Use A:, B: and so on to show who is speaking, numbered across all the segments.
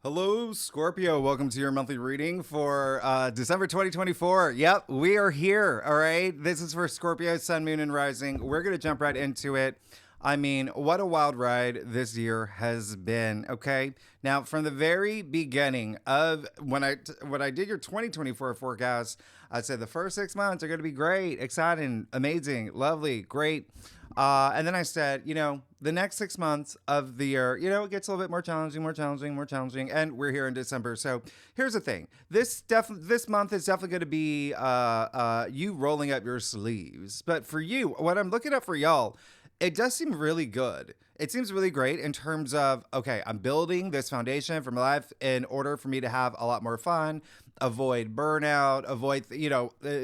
A: Hello, Scorpio. Welcome to your monthly reading for December 2024. Yep, we are here. All right. This is for Scorpio, Sun, Moon, and Rising. We're going to jump right into it. I mean, what a wild ride this year has been. Okay. Now, from the very beginning of when I did your 2024 forecast, I said the first 6 months are going to be great, exciting, amazing, lovely, great. And then I said, the next 6 months of the year, it gets a little bit more challenging, and we're here in December. So here's the thing: this month is definitely going to be you rolling up your sleeves. But for you, what I'm looking at for y'all, it does seem really good. It seems really great in terms of, okay, I'm building this foundation for my life in order for me to have a lot more fun, avoid burnout,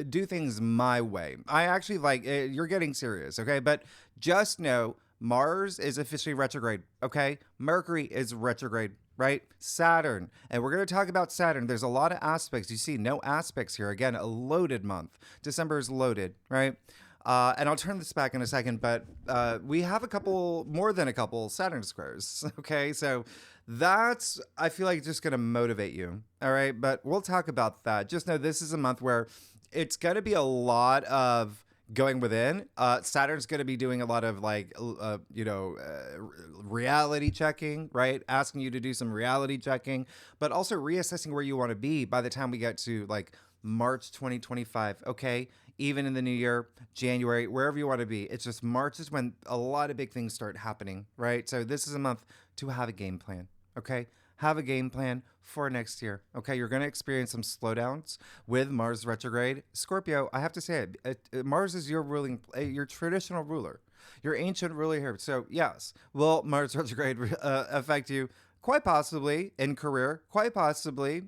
A: do things my way. I actually you're getting serious, okay? But just know Mars is officially retrograde, okay? Mercury is retrograde, right? Saturn. And we're going to talk about Saturn. There's a lot of aspects. You see no aspects here. Again, a loaded month. December is loaded, right? And I'll turn this back in a second, but we have more than a couple Saturn squares, okay? So that's, I feel like, just going to motivate you, all right? But we'll talk about that. Just know this is a month where it's going to be a lot of going within. Saturn's going to be doing a lot of reality checking, right? Asking you to do some reality checking, but also reassessing where you want to be by the time we get to March 2025, okay? Even in the new year, January, wherever you want to be. It's just March is when a lot of big things start happening, right? So this is a month to have a game plan, okay? Have a game plan for next year, okay? You're going to experience some slowdowns with Mars retrograde. Scorpio, I have to say it, Mars is your traditional ruler, your ancient ruler here. So yes, will Mars retrograde affect you? Quite possibly in career, quite possibly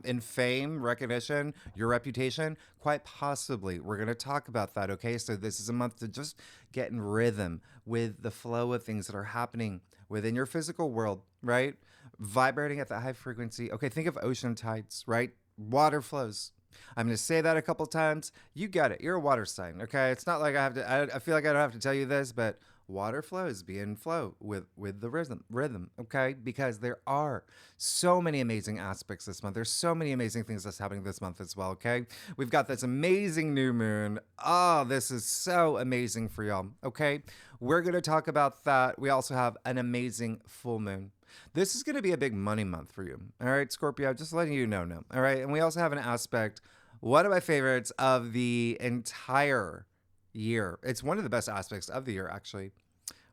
A: in fame, recognition, your reputation, quite possibly. We're going to talk about that, okay? So this is a month to just get in rhythm with the flow of things that are happening within your physical world, right? Vibrating at that high frequency. Okay, think of ocean tides, right? Water flows. I'm going to say that a couple times. You get it. You're a water sign, okay? It's not like I feel like I don't have to tell you this, but water flows, be in flow with the rhythm, okay? Because there are so many amazing aspects this month. There's so many amazing things that's happening this month as well, okay? We've got this amazing new moon. Oh, this is so amazing for y'all, okay? We're going to talk about that. We also have an amazing full moon. This is going to be a big money month for you, all right, Scorpio? Just letting you know now, all right? And we also have an aspect, one of my favorites of the entire year. It's one of the best aspects of the year, actually.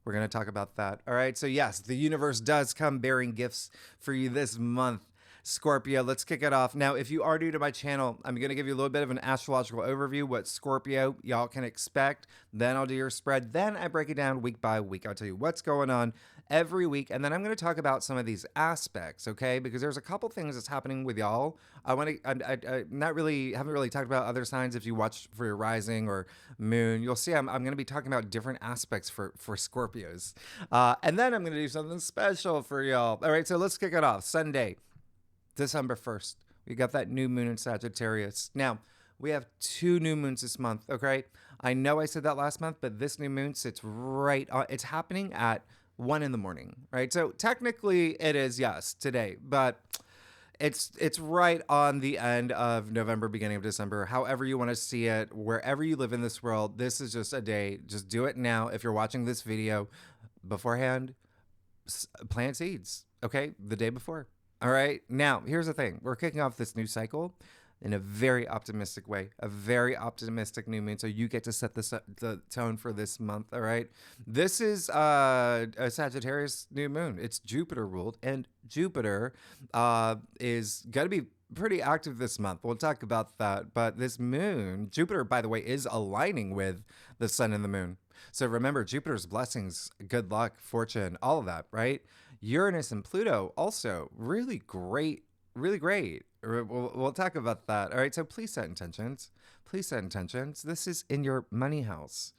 A: We're going to talk about that. All right. So yes, the universe does come bearing gifts for you this month. Scorpio, let's kick it off. Now, if you are new to my channel, I'm going to give you a little bit of an astrological overview, what Scorpio y'all can expect. Then I'll do your spread. Then I break it down week by week. I'll tell you what's going on every week. And then I'm going to talk about some of these aspects, okay? Because there's a couple things that's happening with y'all. I haven't really talked about other signs. If you watch for your rising or moon, you'll see I'm going to be talking about different aspects for Scorpios. And then I'm going to do something special for y'all. All right, so let's kick it off. Sunday, December 1st. We got that new moon in Sagittarius. Now, we have 2 new moons this month, okay? I know I said that last month, but this new moon sits right on, it's happening at 1 in the morning, right? So technically it is, yes, today, but it's right on the end of November, beginning of December. However you want to see it, wherever you live in this world, this is just a day. Just do it now. If you're watching this video beforehand, plant seeds, okay? The day before. All right. Now, here's the thing. We're kicking off this new cycle in a very optimistic way, a very optimistic new moon. So you get to set the tone for this month. All right. This is a Sagittarius new moon. It's Jupiter ruled, and Jupiter is going to be pretty active this month. We'll talk about that. But this moon, Jupiter, by the way, is aligning with the sun and the moon. So remember, Jupiter's blessings, good luck, fortune, all of that, right? Uranus and Pluto also really great, really great. We'll talk about that. All right, so please set intentions. Please set intentions. This is in your money house.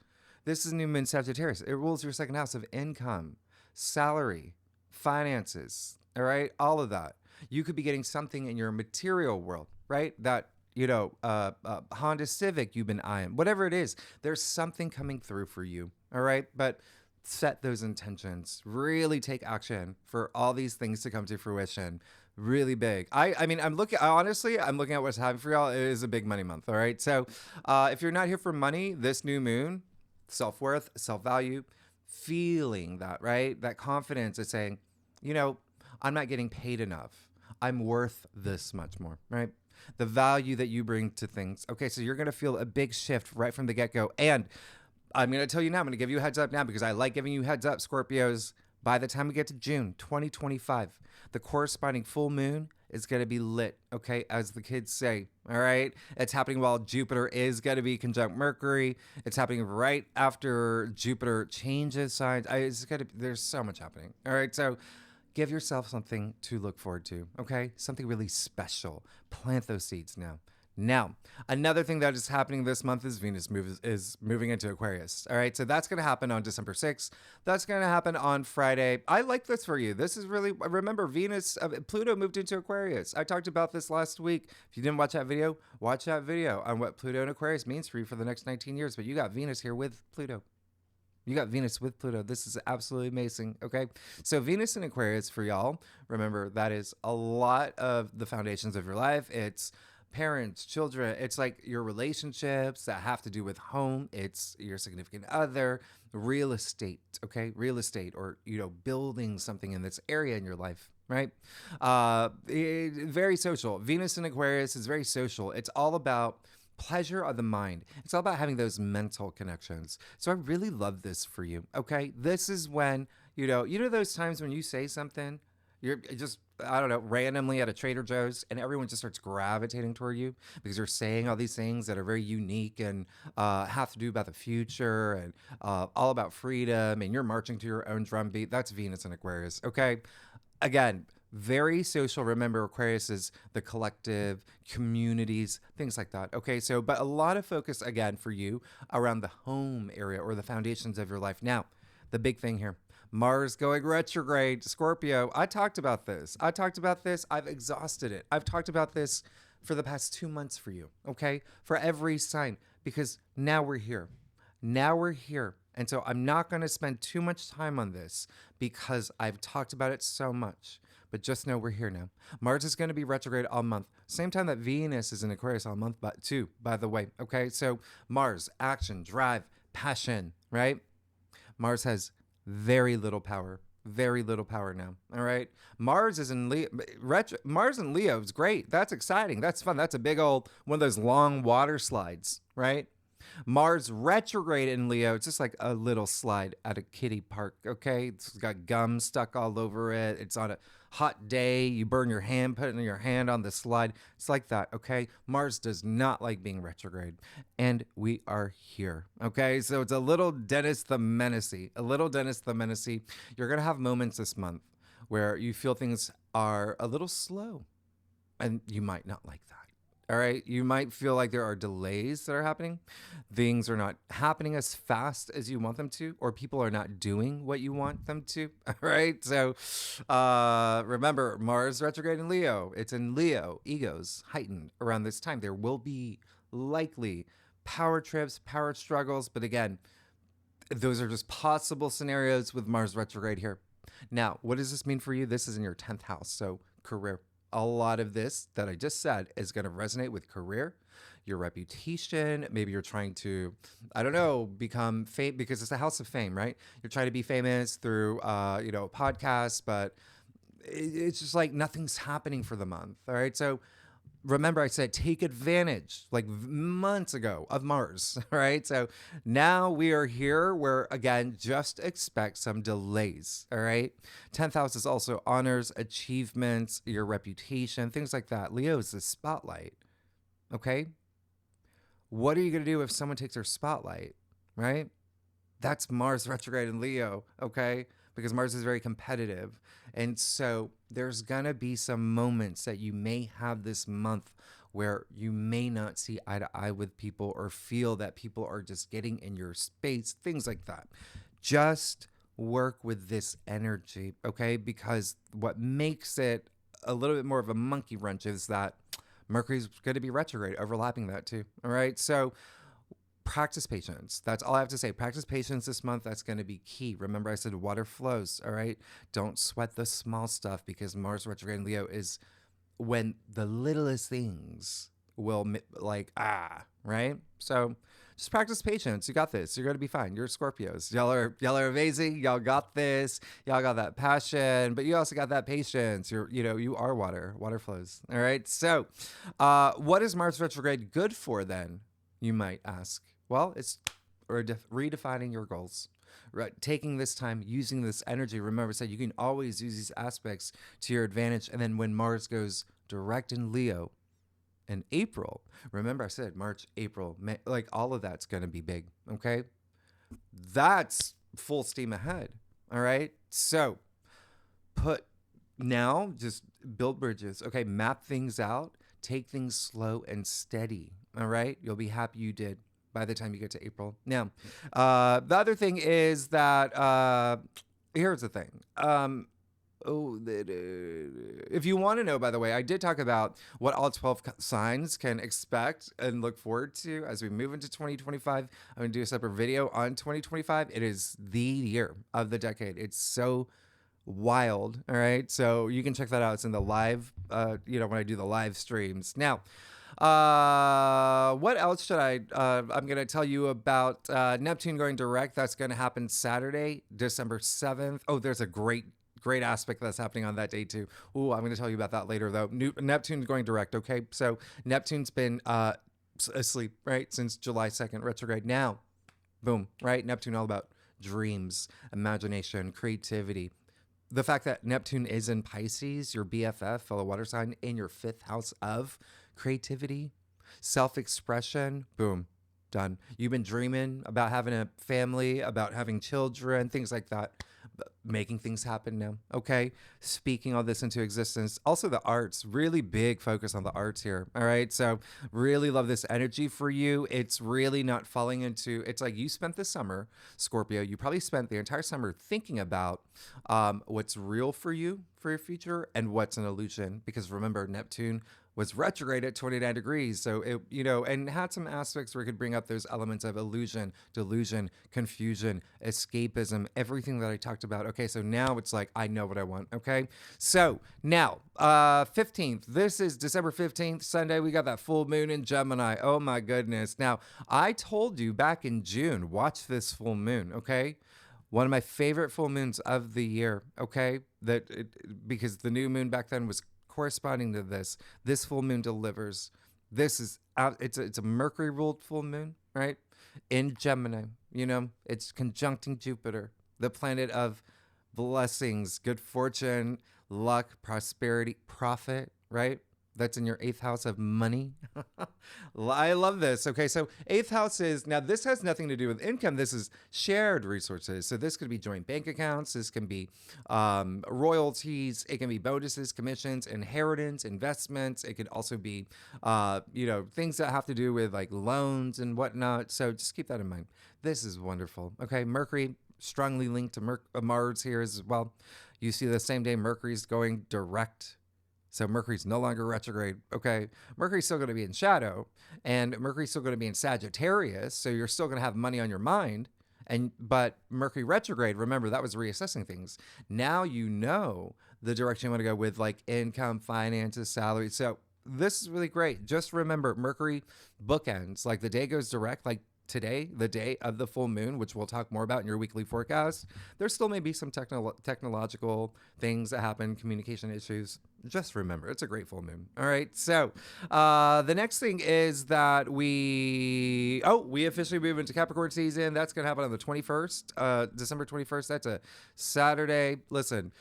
A: This is new moon Sagittarius. It rules your second house of income, salary, finances, all right? All of that. You could be getting something in your material world, right? That, Honda Civic you've been eyeing, whatever it is, there's something coming through for you, all right? But set those intentions, really take action for all these things to come to fruition. Really big. I mean, honestly, I'm looking at what's happening for y'all. It is a big money month. All right. So if you're not here for money, this new moon, self-worth, self-value, feeling that, right? That confidence is saying, you know, I'm not getting paid enough. I'm worth this much more, right? The value that you bring to things. Okay, so you're going to feel a big shift right from the get-go. And I'm going to tell you now, I'm going to give you a heads up now because I like giving you heads up, Scorpios. By the time we get to June 2025, the corresponding full moon is going to be lit, okay, as the kids say, all right? It's happening while Jupiter is going to be conjunct Mercury. It's happening right after Jupiter changes signs. There's so much happening, all right? So give yourself something to look forward to, okay? Something really special. Plant those seeds now. Now, another thing that is happening this month is Venus is moving into Aquarius. All right, so that's going to happen on December 6th. That's going to happen on Friday. I like this for you. This is really, remember, Pluto moved into Aquarius. I talked about this last week. If you didn't watch that video on what Pluto and Aquarius means for you for the next 19 years. But you got Venus here with Pluto. You got Venus with Pluto. This is absolutely amazing. Okay. So Venus in Aquarius for y'all, remember, that is a lot of the foundations of your life. It's parents, children. It's like your relationships that have to do with home. It's your significant other, real estate. Okay. Real estate, or, building something in this area in your life. Right. Very social. Venus in Aquarius is very social. It's all about pleasure of the mind. It's all about having those mental connections. So I really love this for you. Okay. This is when, those times when you say something, you're just, I don't know, randomly at a Trader Joe's and everyone just starts gravitating toward you because you're saying all these things that are very unique and have to do about the future and all about freedom, and you're marching to your own drum beat. That's Venus in Aquarius. Okay. Again, very social. Remember, Aquarius is the collective, communities, things like that. Okay, so, but a lot of focus, again, for you around the home area or the foundations of your life. Now, the big thing here, Mars going retrograde, Scorpio. I talked about this. I've exhausted it. I've talked about this for the past 2 months for you, okay? For every sign, because now we're here. And so I'm not going to spend too much time on this because I've talked about it so much. But just know we're here now. Mars is going to be retrograde all month. Same time that Venus is in Aquarius all month, but too, by the way. Okay, so Mars, action, drive, passion, right? Mars has very little power now. All right. Mars is in Leo. Mars in Leo is great. That's exciting. That's fun. That's a big old one of those long water slides, right? Mars retrograde in Leo, it's just like a little slide at a kiddie park, okay? It's got gum stuck all over it. It's on a hot day. You burn your hand, putting your hand on the slide. It's like that, okay? Mars does not like being retrograde. And we are here, okay? So it's a little Dennis the Menace-y. You're going to have moments this month where you feel things are a little slow. And you might not like that. All right. You might feel like there are delays that are happening. Things are not happening as fast as you want them to, or people are not doing what you want them to. All right. So remember, Mars retrograde in Leo. It's in Leo. Egos heightened around this time. There will be likely power trips, power struggles. But again, those are just possible scenarios with Mars retrograde here. Now, what does this mean for you? This is in your 10th house. So career. A lot of this that I just said is going to resonate with career, your reputation. Maybe you're trying to, I don't know, become famous because it's a house of fame, right? You're trying to be famous through, podcasts, but it's just like nothing's happening for the month. All right. So remember, I said take advantage like months ago of Mars. All right. So now we are here where, again, just expect some delays. All right. 10th house is also honors, achievements, your reputation, things like that. Leo is the spotlight. Okay. What are you going to do if someone takes their spotlight? Right. That's Mars retrograde in Leo. Okay. Because Mars is very competitive. And so there's going to be some moments that you may have this month where you may not see eye to eye with people or feel that people are just getting in your space, things like that. Just work with this energy, okay? Because what makes it a little bit more of a monkey wrench is that Mercury's going to be retrograde, overlapping that too, all right? So practice patience. That's all I have to say. Practice patience this month. That's going to be key. Remember, I said water flows. All right. Don't sweat the small stuff, because Mars retrograde in Leo is when the littlest things will right? So just practice patience. You got this. You're going to be fine. You're Scorpios. Y'all are amazing. Y'all got this. Y'all got that passion, but you also got that patience. You are water. Water flows. All right. So, what is Mars retrograde good for then? You might ask. Well, it's redefining your goals. Right, taking this time, using this energy. Remember, I said you can always use these aspects to your advantage. And then when Mars goes direct in Leo in April, remember I said March, April, May, like all of that's going to be big. Okay, that's full steam ahead. All right, so just build bridges. Okay, map things out, take things slow and steady. All right, you'll be happy you did by the time you get to April. Now, the other thing is that, here's the thing. If you want to know, by the way, I did talk about what all 12 signs can expect and look forward to as we move into 2025. I'm going to do a separate video on 2025. It is the year of the decade. It's so wild. All right. So you can check that out. It's in the live, when I do the live streams. Now, what else should I'm going to tell you about Neptune going direct. That's going to happen Saturday, December 7th. Oh, there's a great aspect that's happening on that day too. Ooh, I'm going to tell you about that later though. Neptune's going direct. Okay. So Neptune's been asleep, right, since July 2nd, retrograde. Now, boom, right? Neptune all about dreams, imagination, creativity. The fact that Neptune is in Pisces, your BFF, fellow water sign, in your 5th house of creativity, self-expression, boom, done. You've been dreaming about having a family, about having children, things like that. Making things happen now. Okay. Speaking all this into existence. Also the arts, really big focus on the arts here. All right. So really love this energy for you. It's really not falling into, it's like you spent the summer, Scorpio, you probably spent the entire summer thinking about what's real for you for your future and what's an illusion. Because remember, Neptune was retrograde at 29 degrees. So it, and had some aspects where it could bring up those elements of illusion, delusion, confusion, escapism, everything that I talked about. Okay. So now it's like, I know what I want. Okay. So now, 15th, this is December 15th, Sunday. We got that full moon in Gemini. Oh my goodness. Now I told you back in June, watch this full moon. Okay. One of my favorite full moons of the year. Okay. Because the new moon back then was corresponding to this full moon delivers. This is it's a Mercury ruled full moon, right? In Gemini, it's conjuncting Jupiter, the planet of blessings, good fortune, luck, prosperity, profit, right? That's in your 8th house of money. I love this. Okay, so 8th house is, now this has nothing to do with income. This is shared resources. So this could be joint bank accounts. This can be royalties. It can be bonuses, commissions, inheritance, investments. It could also be, things that have to do with like loans and whatnot. So just keep that in mind. This is wonderful. Okay, Mercury strongly linked to Mars here as well. You see the same day Mercury's going direct. So Mercury's no longer retrograde. Okay. Mercury's still going to be in shadow, and Mercury's still going to be in Sagittarius. So you're still going to have money on your mind. But Mercury retrograde, remember, that was reassessing things. Now you know the direction you want to go with, like income, finances, salary. So this is really great. Just remember, Mercury bookends, like the day goes direct, like today, the day of the full moon, which we'll talk more about in your weekly forecast. There still may be some technological things that happen, communication issues. Just remember, it's a great full moon. All right. So the next thing is that we officially move into Capricorn season. That's going to happen on the 21st, December 21st. That's a Saturday. Listen,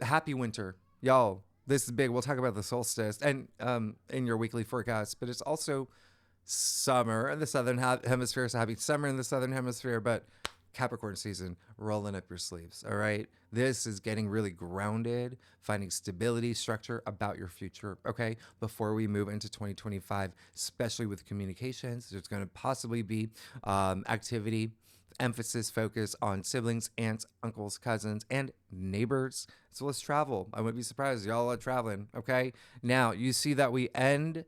A: happy winter, y'all. This is big. We'll talk about the solstice and in your weekly forecast, but it's also summer in the southern hemisphere. So happy summer in the southern hemisphere, but Capricorn season, rolling up your sleeves. All right. This is getting really grounded, finding stability, structure about your future. Okay. Before we move into 2025, especially with communications, there's going to possibly be activity, emphasis, focus on siblings, aunts, uncles, cousins, and neighbors. So let's travel. I wouldn't be surprised. Y'all are traveling. Okay. Now you see that we end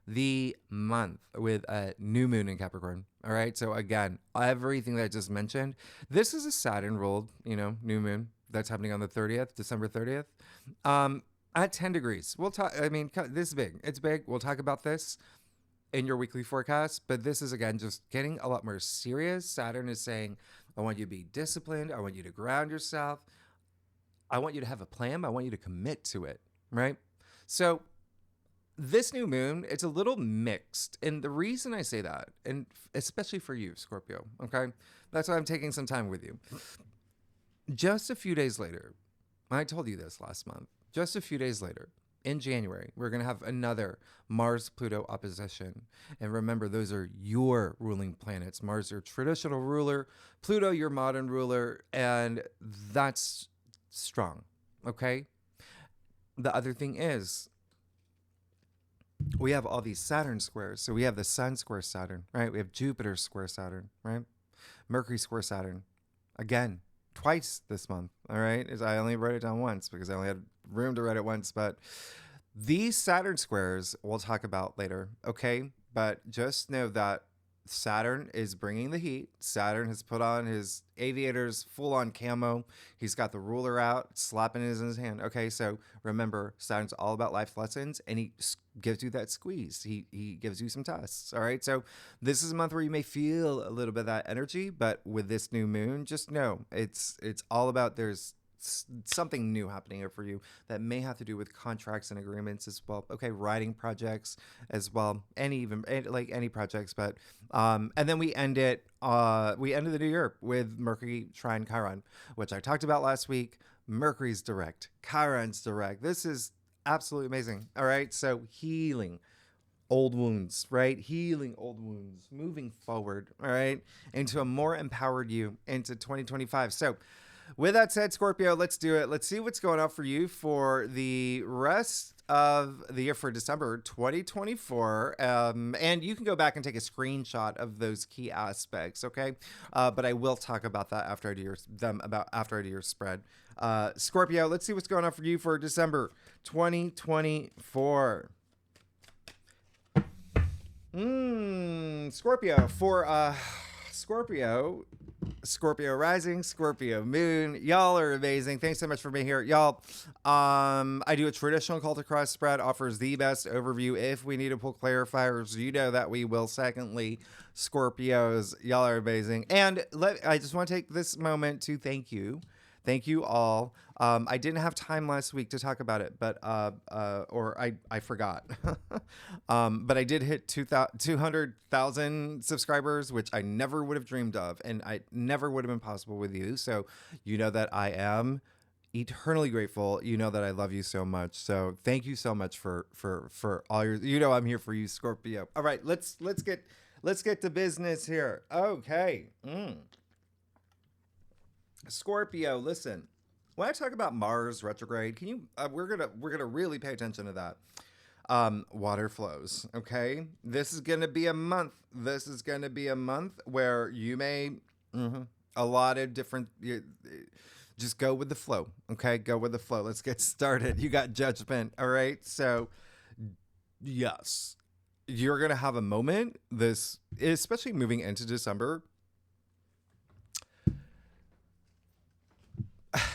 A: the month with a new moon in Capricorn. All right. So again, everything that I just mentioned, this is a Saturn ruled, new moon that's happening on the 30th, December 30th. At 10 degrees. We'll talk. I mean, this is big. It's big. We'll talk about this in your weekly forecast. But this is, again, just getting a lot more serious. Saturn is saying, I want you to be disciplined. I want you to ground yourself. I want you to have a plan. I want you to commit to it. Right. So this new moon, it's a little mixed. And the reason I say that, and especially for you, Scorpio, okay, that's why I'm taking some time with you. Just a few days later, I told you this last month, just a few days later, in January, we're going to have another Mars-Pluto opposition. And remember, those are your ruling planets. Mars, your traditional ruler, Pluto, your modern ruler, and that's strong, okay? The other thing is, we have all these Saturn squares. So we have the Sun square Saturn, right? We have Jupiter square Saturn, right? Mercury square Saturn. Again, twice this month, all right? I only wrote it down once because I only had room to write it once, but these Saturn squares we'll talk about later, okay? But just know that Saturn is bringing the heat. Saturn has put on his aviators full on camo. He's got the ruler out, slapping it in his hand. Okay, so remember, Saturn's all about life lessons, and he gives you that squeeze. He gives you some tests. All right, so this is a month where you may feel a little bit of that energy, but with this new moon, just know it's all about there's something new happening here for you that may have to do with contracts and agreements as well. Okay, writing projects as well, any projects. But and then we ended the new year with Mercury trine Chiron, which I talked about last week. Mercury's direct, Chiron's direct. This is absolutely amazing. All right, so healing old wounds, right? Healing old wounds, moving forward, all right, into a more empowered you into 2025. So with that said, Scorpio, let's do it. Let's see what's going on for you for the rest of the year for December 2024. And you can go back and take a screenshot of those key aspects, okay? But I will talk about that after I do your spread. Scorpio, let's see what's going on for you for December 2024. Scorpio, for Scorpio rising, Scorpio moon. Y'all are amazing. Thanks so much for being here. Y'all, I do a traditional cult across spread, offers the best overview. If we need to pull clarifiers, you know that we will. Secondly, Scorpios, y'all are amazing. And I just want to take this moment to thank you. Thank you all. I didn't have time last week to talk about it, but I forgot. But I did hit 200,000 subscribers, which I never would have dreamed of, and I never would have been possible with you. So you know that I am eternally grateful. You know that I love you so much. So thank you so much for all your. I'm here for you, Scorpio. All right, let's get to business here. Okay. Scorpio, listen. When I talk about Mars retrograde, can you? We're gonna really pay attention to that. Water flows. Okay, this is gonna be a month. This is gonna be a month where you may a lot of different. Just go with the flow. Okay, go with the flow. Let's get started. You got judgment. All right. So yes, you're gonna have a moment. This, especially moving into December.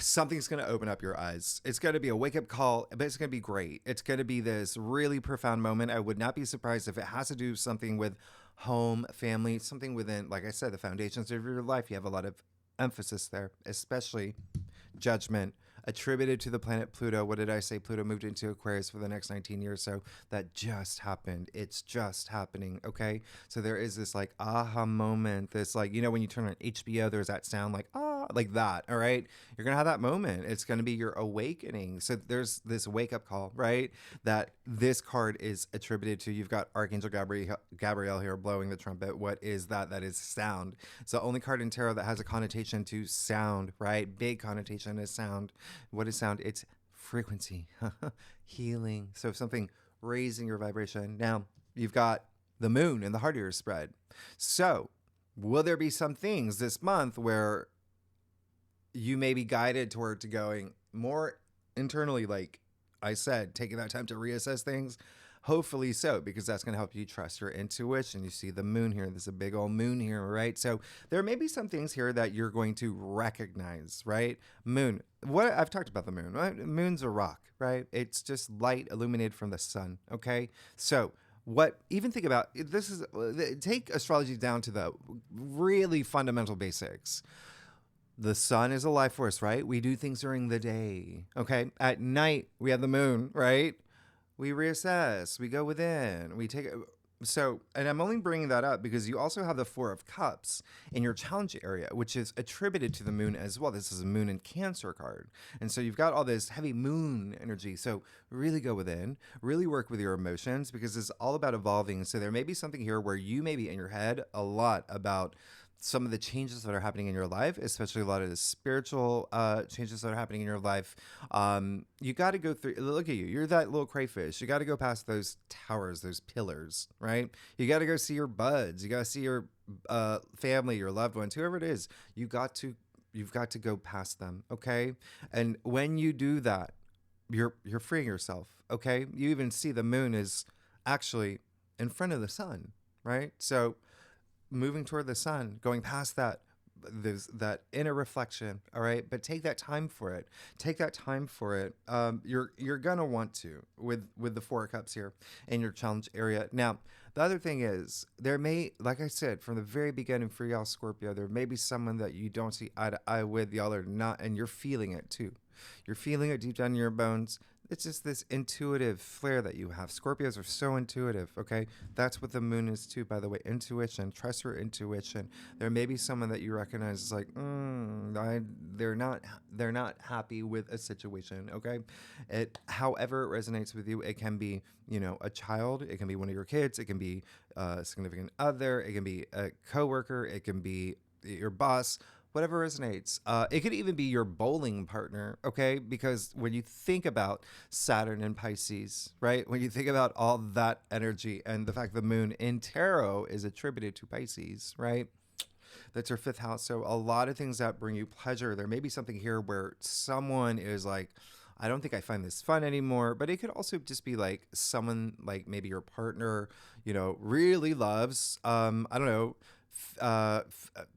A: Something's going to open up your eyes. It's going to be a wake-up call, but it's going to be great. It's going to be this really profound moment. I would not be surprised if it has to do something with home, family, something within, like I said, the foundations of your life. You have a lot of emphasis there, especially judgment attributed to the planet Pluto. What did I say? Pluto moved into Aquarius for the next 19 years. So that just happened. It's just happening. Okay. So there is this like aha moment, this like, when you turn on HBO, there's that sound like, like that. All right. You're going to have that moment. It's going to be your awakening. So there's this wake up call, right? That this card is attributed to. You've got Archangel Gabriel here blowing the trumpet. What is that? That is sound. It's the only card in tarot that has a connotation to sound, right? Big connotation is sound. What is sound? It's frequency, healing. So something raising your vibration. Now you've got the moon in the heart of your spread. So will there be some things this month where you may be guided toward to going more internally, like I said, taking that time to reassess things? Hopefully so, because that's going to help you trust your intuition. You see the moon here. There's a big old moon here, right? So there may be some things here that you're going to recognize, right? Moon. What I've talked about the moon, right? Moon's a rock, right? It's just light illuminated from the sun, okay? So what even think about this is take astrology down to the really fundamental basics. The sun is a life force, right? We do things during the day. Okay. At night, we have the moon, right? We reassess, we go within, we take it. So, and I'm only bringing that up because you also have the Four of Cups in your challenge area, which is attributed to the moon as well. This is a moon and Cancer card. And so you've got all this heavy moon energy. So really go within, really work with your emotions because it's all about evolving. So there may be something here where you may be in your head a lot about some of the changes that are happening in your life, especially a lot of the spiritual changes that are happening in your life. You got to go through, look at you. You're that little crayfish. You got to go past those towers, those pillars, right? You got to go see your buds. You got to see your family, your loved ones, whoever it is. You've got to go past them, okay? And when you do that, you're freeing yourself, okay? You even see the moon is actually in front of the sun, right? So moving toward the sun, going past that, there's that inner reflection, all right? But take that time for it. Take that time for it. You're gonna want to with the Four of Cups here in your challenge area. Now, the other thing is there may, like I said from the very beginning for y'all Scorpio, there may be someone that you don't see eye to eye with. Y'all are not, and you're feeling it too. You're feeling it deep down in your bones. It's just this intuitive flair that you have. Scorpios are so intuitive, okay? That's what the moon is too, by the way. Intuition. Trust your intuition. There may be someone that you recognize is like, they're not happy with a situation, okay? However it resonates with you, it can be, a child, it can be one of your kids, it can be a significant other, it can be a coworker, it can be your boss, whatever resonates. It could even be your bowling partner, okay? Because when you think about Saturn and Pisces, right? When you think about all that energy and the fact the moon in tarot is attributed to Pisces, right? That's your fifth house. So a lot of things that bring you pleasure. There may be something here where someone is like, I don't think I find this fun anymore, but it could also just be like someone like maybe your partner, really loves, I don't know,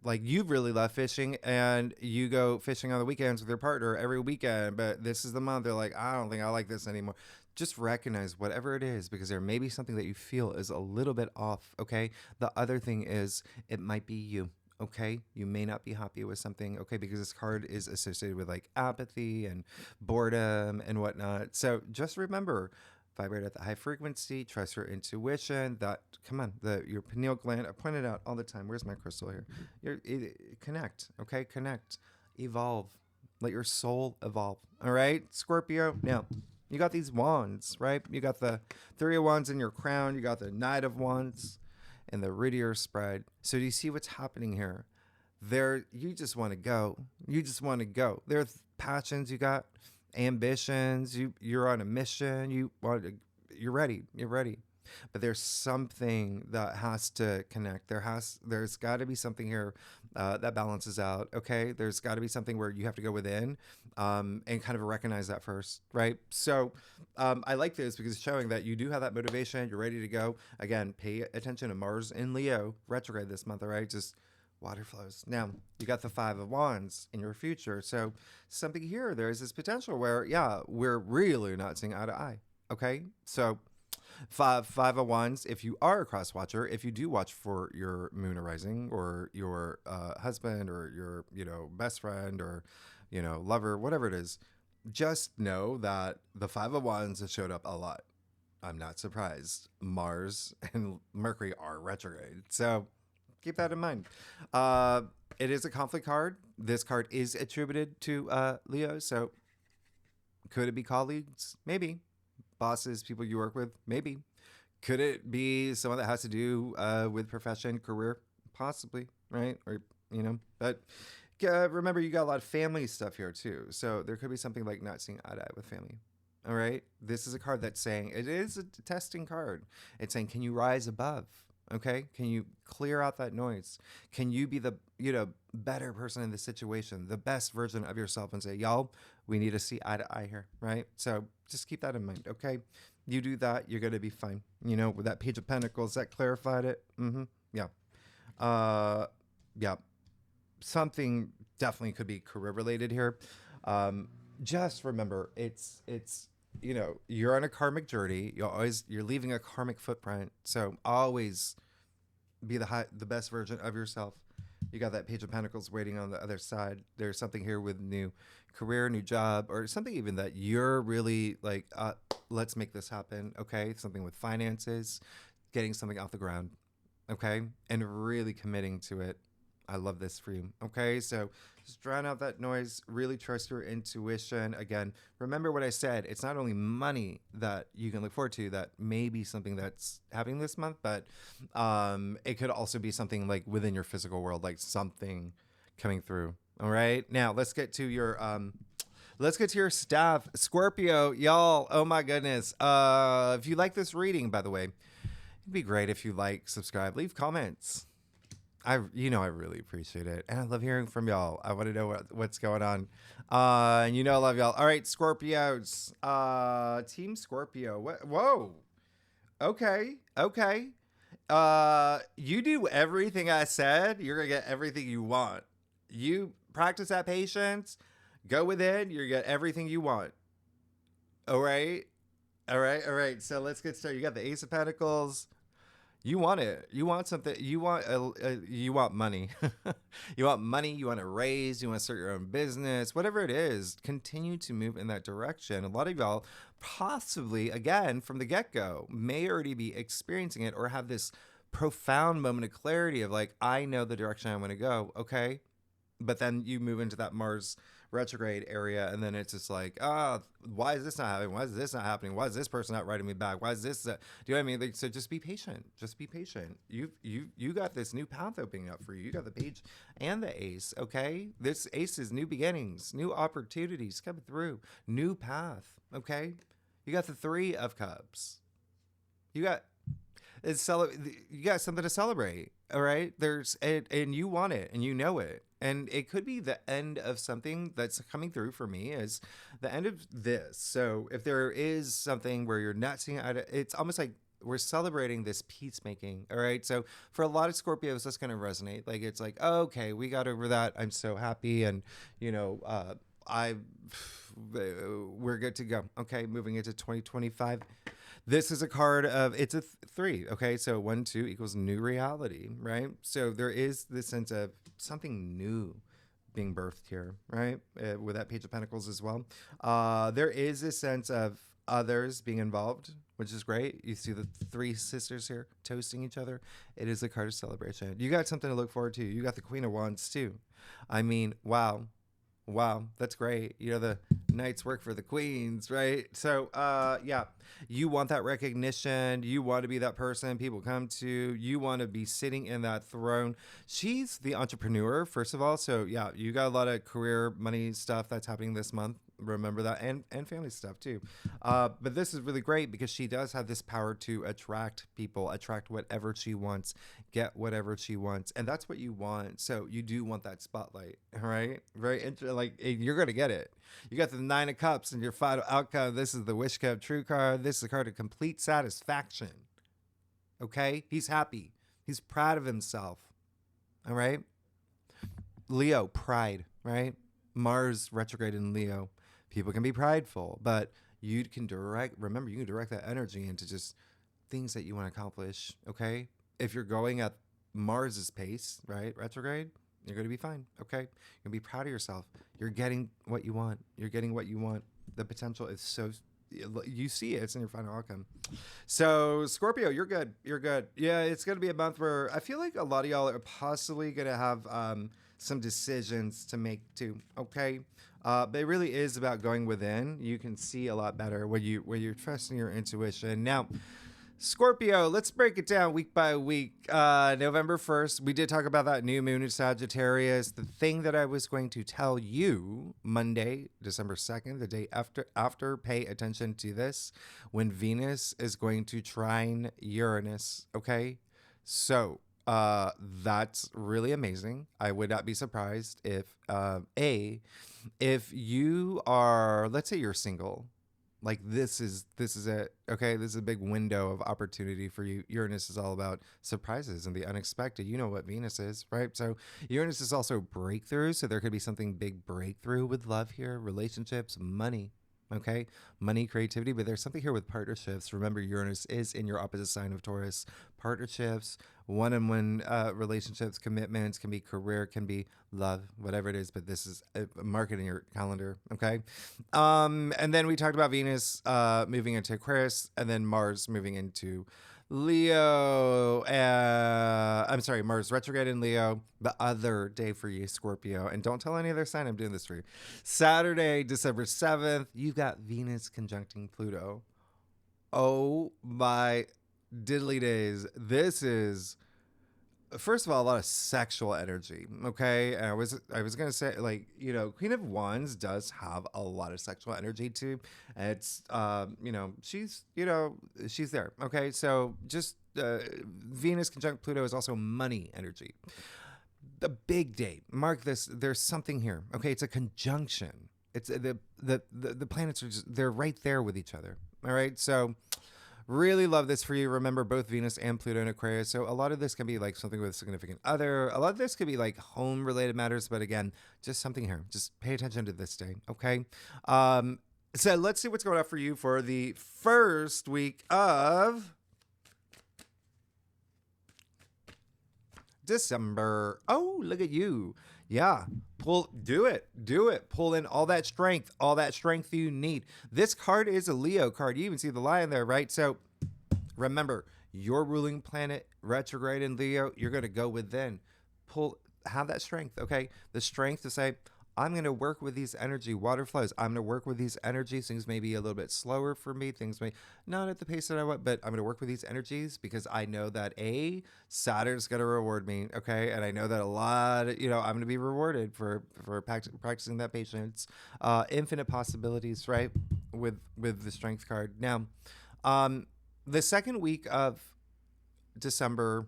A: like you really love fishing and you go fishing on the weekends with your partner every weekend, but this is the month they're like, I don't think I like this anymore. Just recognize whatever it is because there may be something that you feel is a little bit off, okay? The other thing is it might be you. Okay, you may not be happy with something, okay, because this card is associated with like apathy and boredom and whatnot. So just remember, vibrate at the high frequency, trust your intuition. Your pineal gland, I point it out all the time. Where's my crystal here? Connect, okay, connect, evolve, let your soul evolve, all right, Scorpio? Now, you got these wands, right? You got the Three of Wands in your crown, you got the Knight of Wands, and the Ritter spread. So do you see what's happening here? You just want to go. You just want to go. There's passions you got, ambitions. You're on a mission. You're ready. You're ready. But there's something that has to connect. There's got to be something here that balances out. Okay, there's got to be something where you have to go within and kind of recognize that first, right? So I like this because it's showing that you do have that motivation. You're ready to go. Again, pay attention to Mars in Leo retrograde this month. All right, just water flows. Now you got the Five of Wands in your future. So something here. There is this potential where we're really not seeing eye to eye. Okay, so. Five of Wands, if you are a cross watcher, if you do watch for your moon arising or your husband or your best friend or lover, whatever it is, just know that the Five of Wands has showed up a lot. I'm not surprised. Mars and Mercury are retrograde, so keep that in mind. It is a conflict card. This card is attributed to Leo, so could it be colleagues? Maybe. Bosses, people you work with, maybe. Could it be someone that has to do with profession, career? Possibly, right? Or, but remember you got a lot of family stuff here too. So there could be something like not seeing eye to eye with family. All right. This is a card that's saying, it is a testing card. It's saying, can you rise above? Okay. Can you clear out that noise? Can you be the, better person in the situation, the best version of yourself and say, y'all, we need to see eye to eye here. Right. So just keep that in mind. Okay. You do that, you're going to be fine. You know, with that Page of Pentacles, that clarified it. Yeah. Uh, yeah. Something definitely could be career related here. Just remember, it's you know, you're on a karmic journey. You're leaving a karmic footprint. So always be the best version of yourself. You got that Page of Pentacles waiting on the other side. There's something here with new career, new job, or something even that you're really like, let's make this happen. Okay. Something with finances, getting something off the ground. Okay. And really committing to it. I love this for you. Okay. So just drown out that noise. Really trust your intuition. Again, remember what I said. It's not only money that you can look forward to that may be something that's happening this month, but it could also be something like within your physical world, like something coming through. All right. Now let's get to your staff, Scorpio, y'all. Oh my goodness. If you like this reading, by the way, it'd be great if you like, subscribe, leave comments. I really appreciate it. And I love hearing from y'all. I want to know what's going on. And I love y'all. All right, Scorpios. Team Scorpio. Whoa. Okay. You do everything I said. You're going to get everything you want. You practice that patience. Go within. You're going to get everything you want. All right. So let's get started. You got the Ace of Pentacles. You want it. You want something. You want money. You want money. You want to raise. You want to start your own business. Whatever it is, continue to move in that direction. A lot of y'all possibly, again, from the get-go, may already be experiencing it or have this profound moment of clarity of like, I know the direction I want to go. Okay. But then you move into that Mars retrograde area, and then it's just like, why is this not happening? Why is this not happening? Why is this person not writing me back? Why is this? Do you know what I mean? Like, so just be patient. Just be patient. You got this new path opening up for you. You got the Page and the Ace. Okay, this Ace is new beginnings, new opportunities coming through, new path. Okay, you got the Three of Cups. You got something to celebrate. All right, and you want it, and you know it. And it could be the end of something that's coming through for me is the end of this. So if there is something where you're not seeing it, it's almost like we're celebrating this peacemaking. All right. So for a lot of Scorpios, that's going to resonate. Like, it's like, oh, okay, we got over that. I'm so happy. And, we're good to go. Okay. Moving into 2025. This is a card of, it's a 3. Okay. So 1, 2 equals new reality, right? So there is this sense of something new being birthed here, right? With that Page of Pentacles as well. There is a sense of others being involved, which is great. You see the 3 sisters here toasting each other. It is a card of celebration. You got something to look forward to. You got the Queen of Wands too. I mean, wow, that's great. The knights work for the queens, right? So yeah, you want that recognition. You want to be that person people come to. You want to be sitting in that throne. She's the entrepreneur, first of all. So yeah, you got a lot of career, money stuff that's happening this month. Remember that, and family stuff too. But this is really great because she does have this power to attract people, attract whatever she wants, get whatever she wants, and that's what you want. So you do want that spotlight, all right? Very interesting. Like, you're gonna get it. You got the 9 of Cups and your final outcome. This is the Wish Come True card. This is a card of complete satisfaction. Okay, he's happy. He's proud of himself. All right. Leo, pride. Right. Mars retrograde in Leo. People can be prideful, but you can direct that energy into just things that you want to accomplish. Okay. If you're going at Mars's pace, right, retrograde, you're going to be fine. Okay. You're going to be proud of yourself. You're getting what you want. The potential is so, you see it. It's in your final outcome. So Scorpio, you're good. Yeah. It's going to be a month where I feel like a lot of y'all are possibly going to have, some decisions to make too. Okay. But it really is about going within. You can see a lot better when you're trusting your intuition. Now, Scorpio, let's break it down week by week. November 1st, we did talk about that new moon in Sagittarius. The thing that I was going to tell you Monday, December 2nd, the day after, pay attention to this, when Venus is going to trine Uranus. Okay. So, that's really amazing. I would not be surprised if you are, let's say you're single, Like this is it. Okay, this is a big window of opportunity for you. Uranus is all about surprises and the unexpected. You know what Venus is, right? So Uranus is also breakthrough. So there could be something big breakthrough with love here, relationships, money. Okay, money, creativity, but there's something here with partnerships. Remember, Uranus is in your opposite sign of Taurus. Partnerships, one-on-one relationships, commitments, can be career, can be love, whatever it is. But this is mark it in your calendar. Okay, and then we talked about Venus moving into Aquarius, and then Mars moving into Leo. I'm sorry, Mars retrograde in Leo the other day for you, Scorpio. And don't tell any other sign I'm doing this for you. Saturday, December 7th, you've got Venus conjuncting Pluto. Oh my diddly days. This is, first of all, a lot of sexual energy. Okay, and I was gonna say, like, Queen of Wands does have a lot of sexual energy too. It's she's there. Okay, so just Venus conjunct Pluto is also money energy. The big date, mark this. There's something here. Okay, it's a conjunction. It's the planets are they're right there with each other. All right, so really love this for you. Remember, both Venus and Pluto in Aquarius. So a lot of this can be like something with a significant other. A lot of this could be like home related matters. But again, just something here. Just pay attention to this day. Okay. So let's see what's going on for you for the first week of December. Oh, look at you. Yeah. Do it. Pull in all that strength you need. This card is a Leo card. You even see the lion there, right? So remember, your ruling planet retrograde in Leo, you're going to go within. Have that strength, okay? The strength to say, I'm going to work with these energy water flows. I'm going to work with these energies. Things may be a little bit slower for me. Things may not at the pace that I want, but I'm going to work with these energies because I know that Saturn's going to reward me. Okay. And I know that a lot, I'm going to be rewarded for practicing that patience, infinite possibilities, right? With the strength card. Now, the second week of December,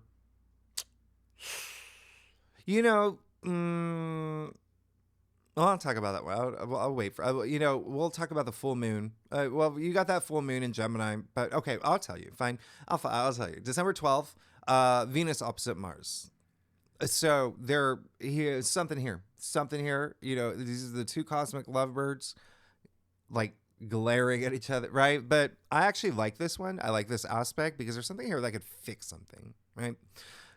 A: well, I'll talk about that one. I'll wait for, we'll talk about the full moon. Well, you got that full moon in Gemini, but okay, I'll tell you. Fine. I'll tell you. December 12th, Venus opposite Mars. So here's something here. These are the two cosmic lovebirds, like glaring at each other, right? But I actually like this one. I like this aspect because there's something here that could fix something, right?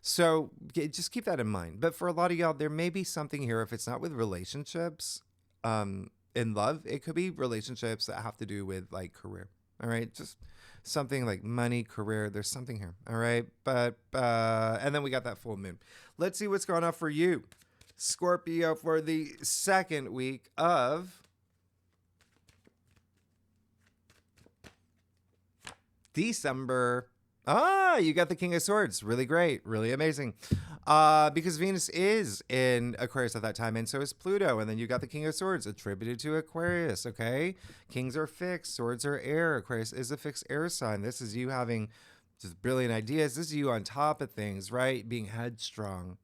A: So just keep that in mind. But for a lot of y'all, there may be something here. If it's not with relationships, in love, it could be relationships that have to do with like career. All right. Just something like money, career. There's something here. All right. But, and then we got that full moon. Let's see what's going on for you, Scorpio, for the second week of December. You got the King of Swords. Really great. Really amazing. Because Venus is in Aquarius at that time, and so is Pluto. And then you got the King of Swords attributed to Aquarius, okay? Kings are fixed. Swords are air. Aquarius is a fixed air sign. This is you having just brilliant ideas. This is you on top of things, right? Being headstrong.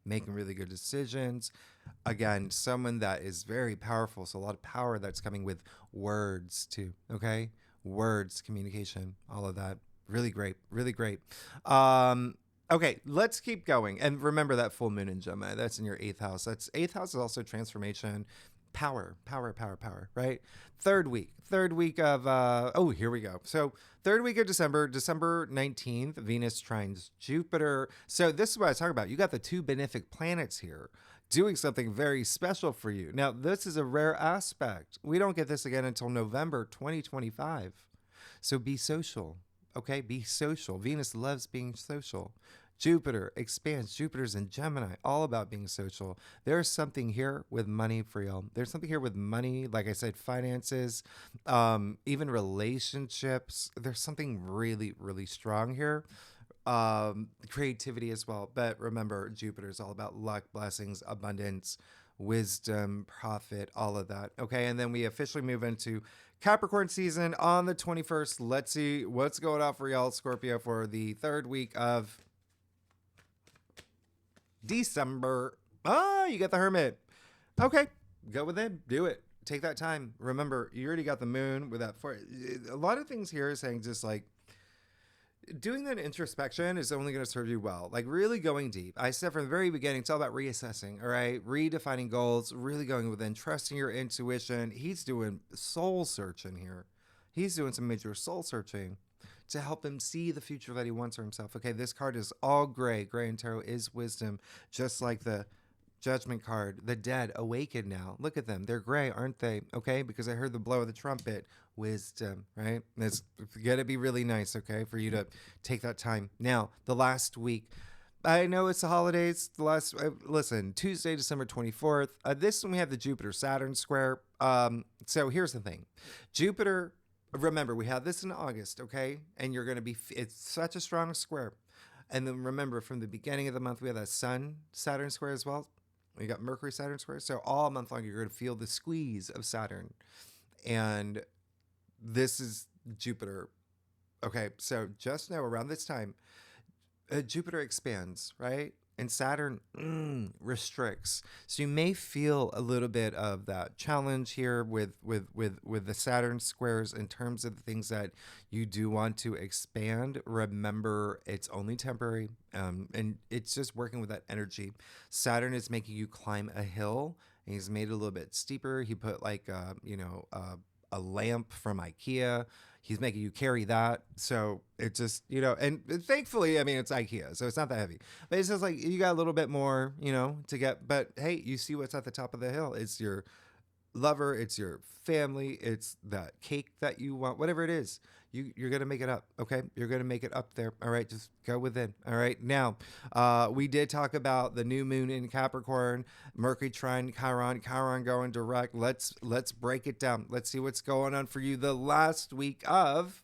A: Making really good decisions. Again, someone that is very powerful. So a lot of power that's coming with words too, okay? Words, communication, all of that. Really great. Really great. Okay, let's keep going. And remember that full moon in Gemini. That's in your 8th house. That's 8th house is also transformation, power, right? Third week of, here we go. So third week of December 19th, Venus trines Jupiter. So this is what I was talking about. You got the two benefic planets here doing something very special for you. Now, this is a rare aspect. We don't get this again until November 2025. So be social. Okay, be social. Venus loves being social. Jupiter expands. Jupiter's in Gemini, all about being social. There's something here with money for y'all. There's something here with money, like I said, finances, even relationships. There's something really, really strong here. Creativity as well. But remember, Jupiter's all about luck, blessings, abundance, wisdom, profit, all of that. Okay, and then we officially move into Capricorn season on the 21st. Let's see what's going on for y'all, Scorpio, for the third week of December. You got the Hermit. Okay, go with it. Do it. take that time. Remember, you already got the moon with that. A lot of things here are saying just like doing that introspection is only going to serve you well. Like really going deep. I said from the very beginning, it's all about reassessing, all right? Redefining goals, really going within, trusting your intuition. He's doing soul searching here. He's doing some major soul searching to help him see the future that he wants for himself. Okay, this card is all gray. Gray in tarot is wisdom, just like the Judgment card. The dead awaken now. Look at them. They're gray, aren't they? Okay, because I heard the blow of the trumpet. Wisdom, right? It's got to be really nice, okay, for you to take that time. Now, the last week. I know it's the holidays. The last, listen, Tuesday, December 24th. This one we have the Jupiter-Saturn square. So here's the thing. Jupiter, remember, we had this in August, okay? And you're going to be, it's such a strong square. And then remember, from the beginning of the month, we had that Sun-Saturn square as well. We got Mercury-Saturn square. So all month long, you're going to feel the squeeze of Saturn. And this is Jupiter. Okay, so just know around this time, Jupiter expands, right? And Saturn restricts. So you may feel a little bit of that challenge here with the Saturn squares in terms of the things that you do want to expand. Remember, it's only temporary, and it's just working with that energy. Saturn is making you climb a hill, and he's made it a little bit steeper. He put like a lamp from IKEA. He's making you carry that. So it just, and thankfully, I mean, it's IKEA, so it's not that heavy. But it's just like you got a little bit more, to get. But hey, you see what's at the top of the hill. It's your lover. It's your family. It's that cake that you want, whatever it is. You're going to make it up, okay? You're going to make it up there, all right? Just go within, all right? Now, we did talk about the new moon in Capricorn, Mercury trine Chiron going direct. Let's break it down. Let's see what's going on for you the last week of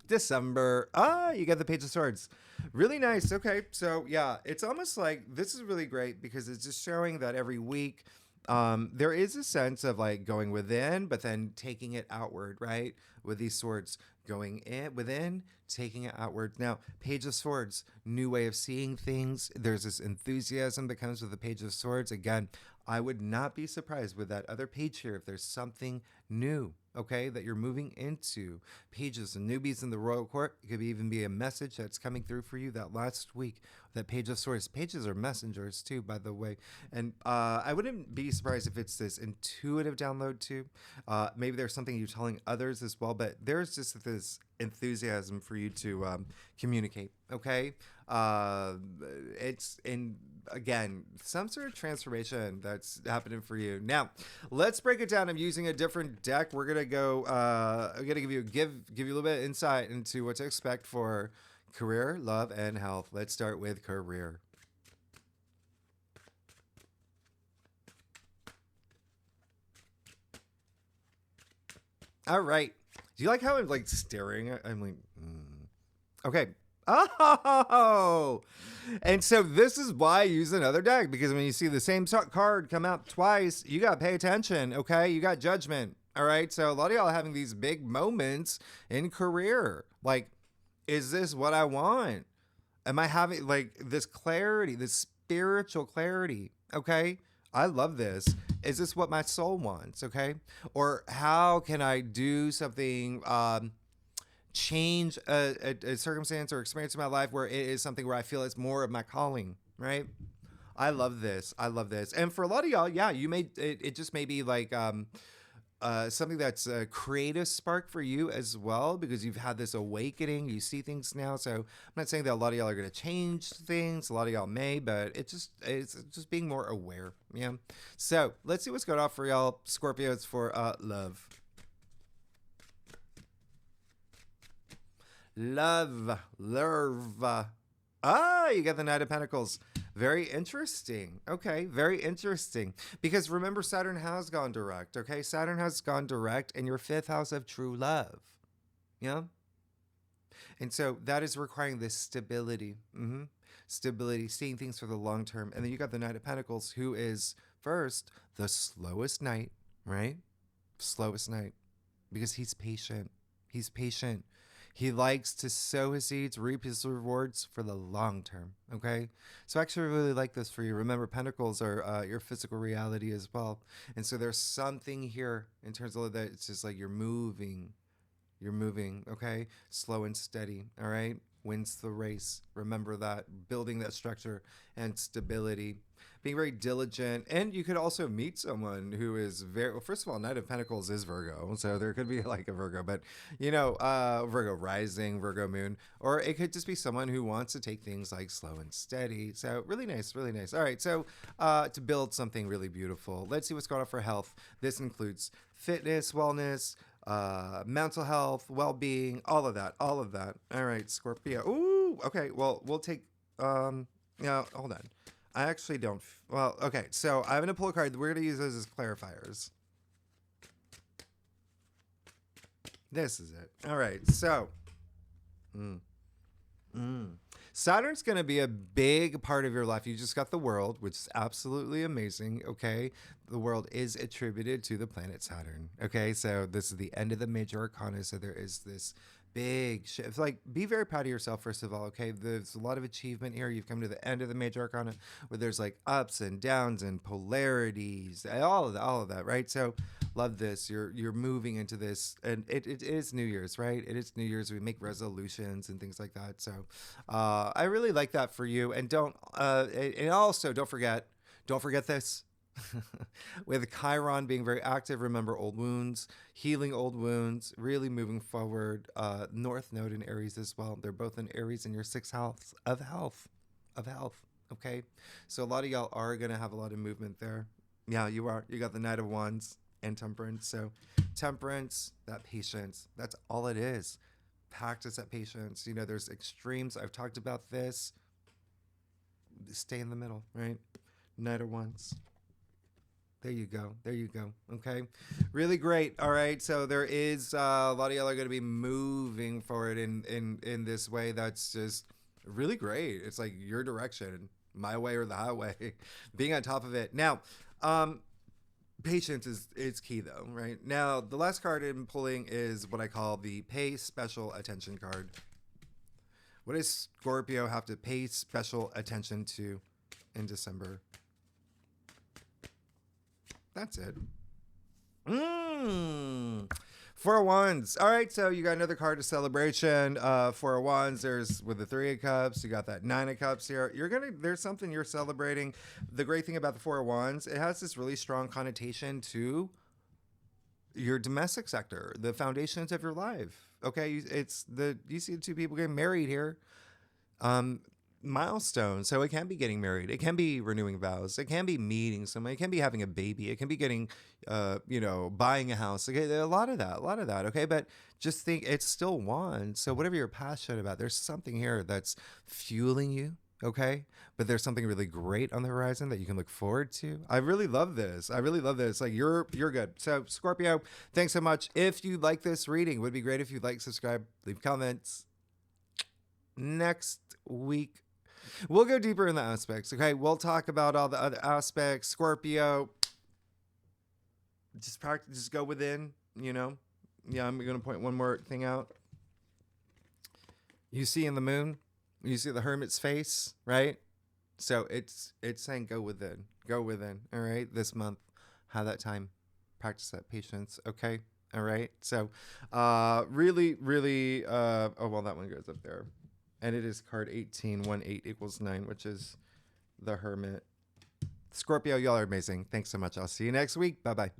A: December. You got the Page of Swords. Really nice. Okay, so yeah, it's almost like this is really great because it's just showing that every week there is a sense of like going within, but then taking it outward, right? With these swords going in within, taking it outward. Now, Page of Swords, new way of seeing things. There's this enthusiasm that comes with the Page of Swords. Again, I would not be surprised with that other page here if there's something new, okay, that you're moving into. Pages and newbies in the royal court. It could even be a message that's coming through for you that last week. That Page of Swords. Pages are messengers too, by the way. And I wouldn't be surprised if it's this intuitive download too. Maybe there's something you're telling others as well, but there's just this enthusiasm for you to communicate, okay? It's in, again, some sort of transformation that's happening for you. Now, let's break it down. I'm using a different deck. We're gonna go. I'm gonna give you a little bit of insight into what to expect for career, love, and health. Let's start with career. All right. Do you like how I'm like staring? I'm like, okay. Oh, and so this is why I use another deck, because when you see the same card come out twice, you got to pay attention, okay? You got judgment, all right? So a lot of y'all are having these big moments in career. Like, is this what I want? Am I having like this clarity, this spiritual clarity, okay? I love this. Is this what my soul wants, okay? Or how can I do something, change a circumstance or experience in my life where it is something where I feel it's more of my calling, right? I love this. I love this. And for a lot of y'all, yeah, you may, it just may be like something that's a creative spark for you as well, because you've had this awakening. You see things now. So I'm not saying that a lot of y'all are going to change things. A lot of y'all may, but it's just being more aware. Yeah. So let's see what's going on for y'all Scorpios for love. Love. You got the Knight of Pentacles. Very interesting. Okay, very interesting. Because remember, Saturn has gone direct. Okay, Saturn has gone direct in your 5th house of true love. Yeah? And so that is requiring this stability. Stability, seeing things for the long term. And then you got the Knight of Pentacles, who is, first, the slowest knight, right? Slowest knight. Because he's patient. He's patient. He likes to sow his seeds, reap his rewards for the long term. Okay. So I actually really like this for you. Remember, pentacles are your physical reality as well. And so there's something here in terms of that. It's just like you're moving. You're moving, okay? Slow and steady, all right? Wins the race. Remember that. Building that structure and stability. Being very diligent. And you could also meet someone who is very, well, first of all, Knight of Pentacles is Virgo. So there could be like a Virgo, but, Virgo rising, Virgo moon. Or it could just be someone who wants to take things like slow and steady. So really nice, really nice. All right, so to build something really beautiful, let's see what's going on for health. This includes fitness, wellness, mental health, well-being, all of that. All right, Scorpio. Ooh, okay. Well, we'll take, hold on. I actually don't, okay. So I'm going to pull a card. We're going to use those as clarifiers. This is it. All right. So, Saturn's going to be a big part of your life. You just got the world, which is absolutely amazing. Okay. The world is attributed to the planet Saturn. Okay. So this is the end of the major arcana. So there is this big shift. Like, be very proud of yourself, first of all. Okay. There's a lot of achievement here. You've come to the end of the major arcana where there's like ups and downs and polarities, all of that. Right. So love this. You're moving into this, and it is New Year's, right? It is New Year's. We make resolutions and things like that. So I really like that for you. And and also don't forget this. With Chiron being very active, remember old wounds, healing old wounds, really moving forward. North Node in Aries as well. They're both in Aries in your sixth house of health. Okay. So a lot of y'all are going to have a lot of movement there. Yeah, you are. You got the Knight of Wands and Temperance. So Temperance, that patience, that's all it is. Practice that patience. There's extremes. I've talked about this. Stay in the middle, right? Knight of Wands. There you go. Okay. Really great. All right. So there is a lot of y'all are going to be moving forward in this way. That's just really great. It's like your direction, my way or the highway, being on top of it. Now, patience is key though, right? Now, the last card I'm pulling is what I call the pay special attention card. What does Scorpio have to pay special attention to in December? That's it. Four of Wands. All right, so you got another card of celebration. Four of Wands. There's with the Three of Cups. You got that Nine of Cups here. There's something you're celebrating. The great thing about the Four of Wands, it has this really strong connotation to your domestic sector, the foundations of your life. Okay, you see the two people getting married here. Milestone. So it can be getting married. It can be renewing vows. It can be meeting someone. It can be having a baby. It can be getting, buying a house. Okay, a lot of that. Okay, but just think it's still one. So whatever you're passionate about, there's something here that's fueling you. Okay, but there's something really great on the horizon that you can look forward to. I really love this. Like you're good. So Scorpio, thanks so much. If you like this reading, it would be great if you'd like, subscribe, leave comments. Next week, we'll go deeper in the aspects. Okay, we'll talk about all the other aspects. Scorpio, just practice, just go within. Yeah, I'm gonna point one more thing out. You see in the moon, you see the hermit's face, right? So it's saying go within. All right, this month, have that time, practice that patience. Okay, all right. So, really, that one goes up there. And it is card 18, 1, 8 equals 9, which is the Hermit. Scorpio, y'all are amazing. Thanks so much. I'll see you next week. Bye-bye.